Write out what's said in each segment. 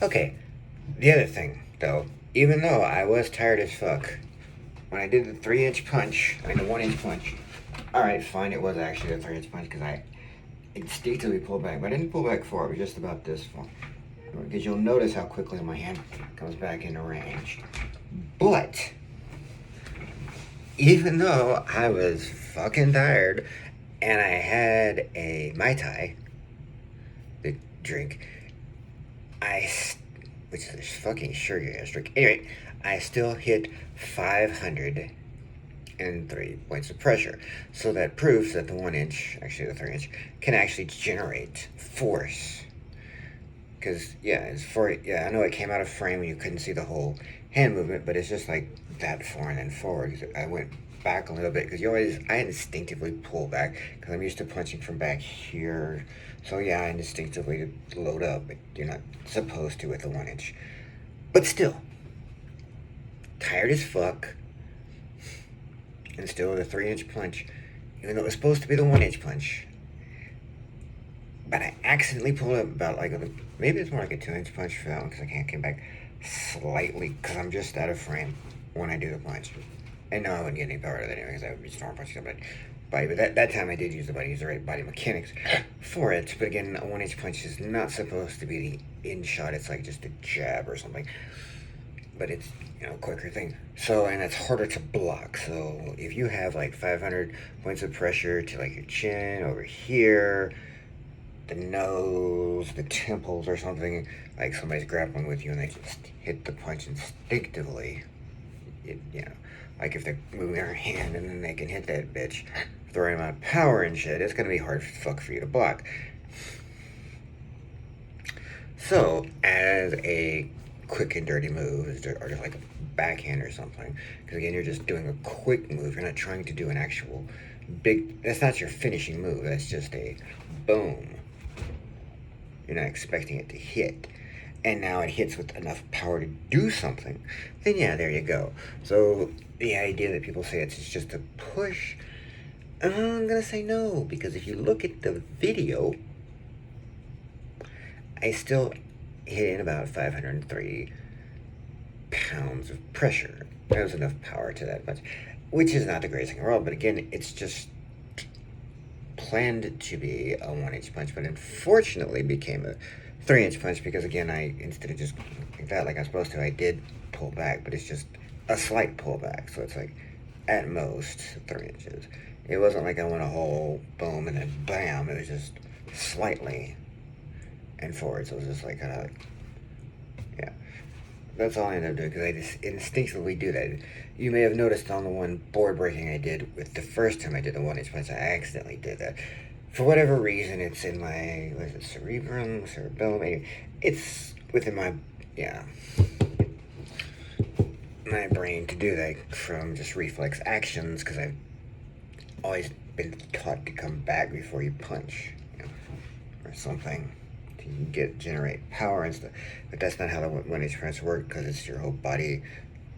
Okay, the other thing, though, even though I was tired as fuck, when I did the 3 inch punch, the 1 inch punch, alright, fine, it was actually a 3 inch punch because I instinctively pulled back, but I didn't pull back far, it was just about this far. Because you'll notice how quickly my hand comes back into range. But, even though I was fucking tired and I had a Mai Tai, the drink, which is a fucking sugar ass drink. Anyway, I still hit 503 points of pressure. So that proves that the 1 inch, actually the 3 inch, can actually generate force. Because, I know it came out of frame and you couldn't see the whole hand movement, but it's just like that far and then forward. I went back a little bit because I instinctively pull back because I'm used to punching from back here. So yeah, I instinctively load up, but you're not supposed to with the 1 inch. But still, tired as fuck, and still the 3 inch punch, even though it was supposed to be the 1 inch punch. But I accidentally pulled up about maybe it's more like a 2 inch punch for that one because I can't get back slightly because I'm just out of frame when I do the punch. And no, I wouldn't get any power out of that anyway because I would be storm punching somebody. But that time I did use the right body mechanics for it. But again, a 1 inch punch is not supposed to be the in shot. It's like just a jab or something. But it's, a quicker thing. So, and it's harder to block. So if you have like 500 points of pressure to like your chin over here, the nose, the temples or something, like somebody's grappling with you and they just hit the punch instinctively, like if they're moving their hand and then they can hit that bitch with the right amount of power and shit, it's gonna be hard fuck for you to block. So, as a quick and dirty move, or just like a backhand or something, because again, you're just doing a quick move, you're not trying to do an actual that's not your finishing move, that's just a boom. You're not expecting it to hit. And now it hits with enough power to do something, then yeah, there you go. So the idea that people say it's just a push, I'm gonna say no, because if you look at the video, I still hit in about 503 pounds of pressure. There was enough power to that much, which is not the greatest thing in the world, but again, it's just planned to be a 1 inch punch, but unfortunately became a 3 inch punch because again, instead of just like that, like I'm supposed to, I did pull back, but it's just a slight pullback, so it's like at most 3 inches. It wasn't like I went a whole boom and then bam. It was just slightly and forward, so it was just like kind of like, yeah. That's all I ended up doing because I just instinctively do that. You may have noticed on the one board breaking I did with the first time I did the 1 inch punch, I accidentally did that. For whatever reason, it's in my, cerebellum? It's within my, my brain to do that from just reflex actions because I've always been taught to come back before you punch, or something to generate power and stuff. But that's not how the 1 inch punch works because it's your whole body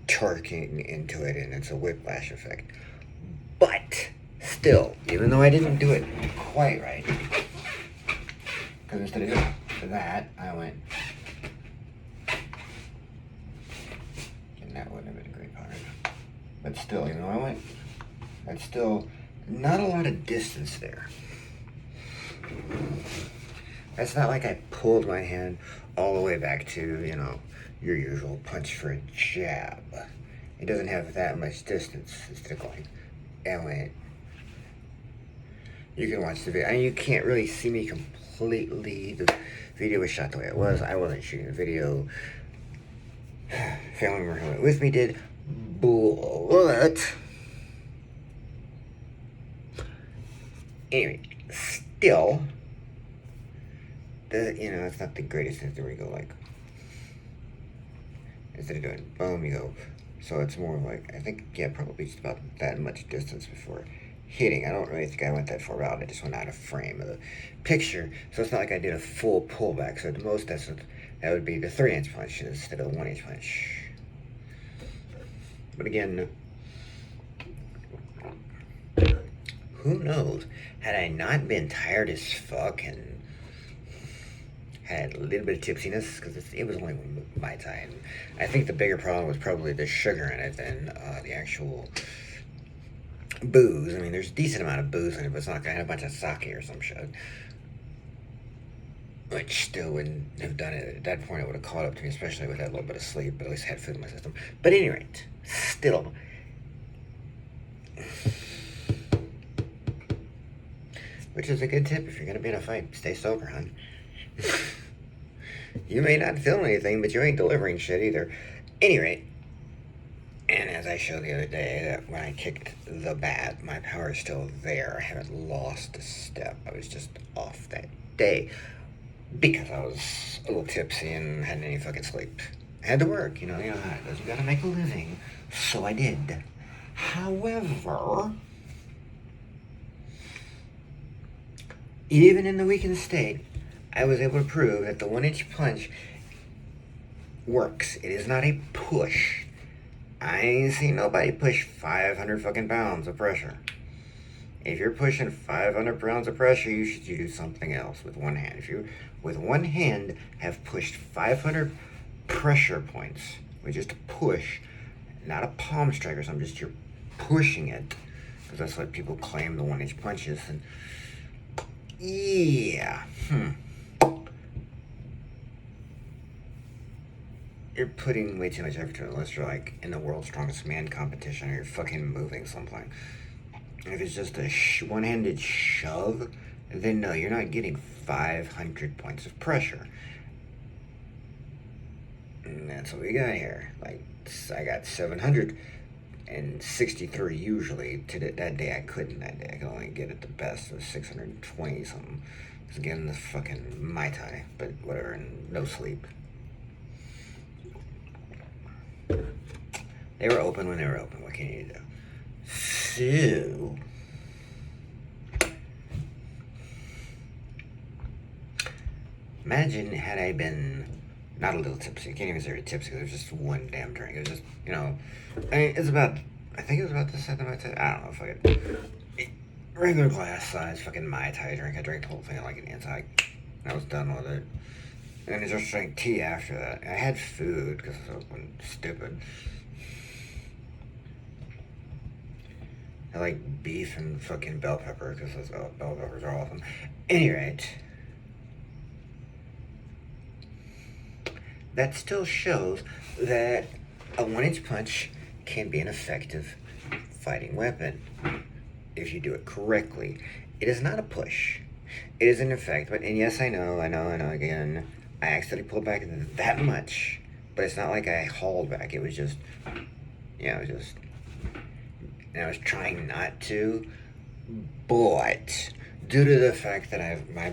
torquing into it and it's a whiplash effect. But still, even though I didn't do it quite right, because instead of doing that, I went, and that wouldn't have been a great pattern. But still, that's still not a lot of distance there. It's not like I pulled my hand all the way back to, your usual punch for a jab. It doesn't have that much distance. It's going, and went. You can watch the video. You can't really see me completely. The video was shot the way it was. I wasn't shooting the video. Family member who went with me did. But anyway, still, it's not the greatest thing to go like. Instead of doing boom, you go. So it's more like, I think, probably just about that much distance before hitting. I don't really think I went that far out. I just went out of frame of the picture. So it's not like I did a full pullback. So at the most, that would be the 3 inch punch instead of the 1 inch punch. But again, who knows? Had I not been tired as fuck and had a little bit of tipsiness because it was only Mai Tai. And I think the bigger problem was probably the sugar in it than the actual booze. I mean, there's a decent amount of booze in it, but it's not going to have a bunch of sake or some shit. Which still wouldn't have done it. At that point, it would have caught up to me, especially with that little bit of sleep, but at least I had food in my system. But at any rate, still. Which is a good tip if you're going to be in a fight. Stay sober, hon. You may not film anything, but you ain't delivering shit either. Any rate, and as I showed the other day, that when I kicked the bat, my power is still there. I haven't lost a step. I was just off that day because I was a little tipsy and hadn't any fucking sleep. I had to work, you know how it goes. You gotta make a living. So I did. However, even in the weakened state, I was able to prove that the 1-inch punch works. It is not a push. I ain't seen nobody push 500 fucking pounds of pressure. If you're pushing 500 pounds of pressure, you should do something else with one hand. If you, with one hand, have pushed 500 pressure points, with just a push, not a palm strike or something, just you're pushing it, because that's what people claim the 1-inch punch is. And yeah, you're putting way too much effort to it unless you're like in the world's strongest man competition or you're fucking moving something. If it's just a one-handed shove, then no, you're not getting 500 points of pressure. And that's what we got here. Like, I got 763 usually. That day I couldn't. That day I could only get it the best. It was 620 something. I was getting the fucking Mai Tai, but whatever, and no sleep. They were open when they were open. What can you do? So, imagine had I been not a little tipsy. I can't even say tipsy because it was just one damn drink. It was just, I mean, it's about, I think it was about the size of Mai Tai. I don't know, fucking regular glass size fucking Mai Tai drink. I drank the whole thing like an inside. I was done with it. And I just drank tea after that. I had food because I was stupid. I like beef and fucking bell pepper because bell peppers are awesome. Any rate, that still shows that a 1-inch punch can be an effective fighting weapon if you do it correctly. It is not a push. It is an effect, and yes, I know, again, I accidentally pulled back that much, but it's not like I hauled back. It was just, and I was trying not to, but due to the fact that my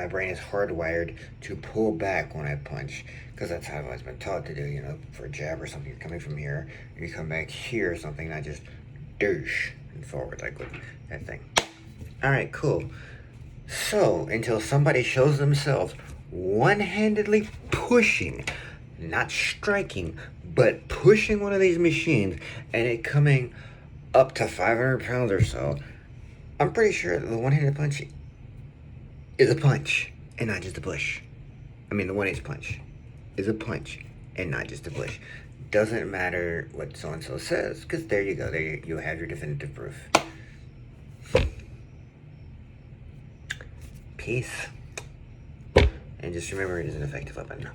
brain is hardwired to pull back when I punch, because that's how I've always been taught to do, for a jab or something, you're coming from here, you come back here or something, not just douche and forward, like with that thing. Alright, cool. So, until somebody shows themselves one-handedly pushing, not striking, but pushing one of these machines and it coming up to 500 pounds or so, I'm pretty sure the one-handed punch is a punch and not just a push. I mean, the 1-inch punch is a punch and not just a push. Doesn't matter what so-and-so says, because there you go. There you have your definitive proof. Peace. And just remember, it is an effective weapon.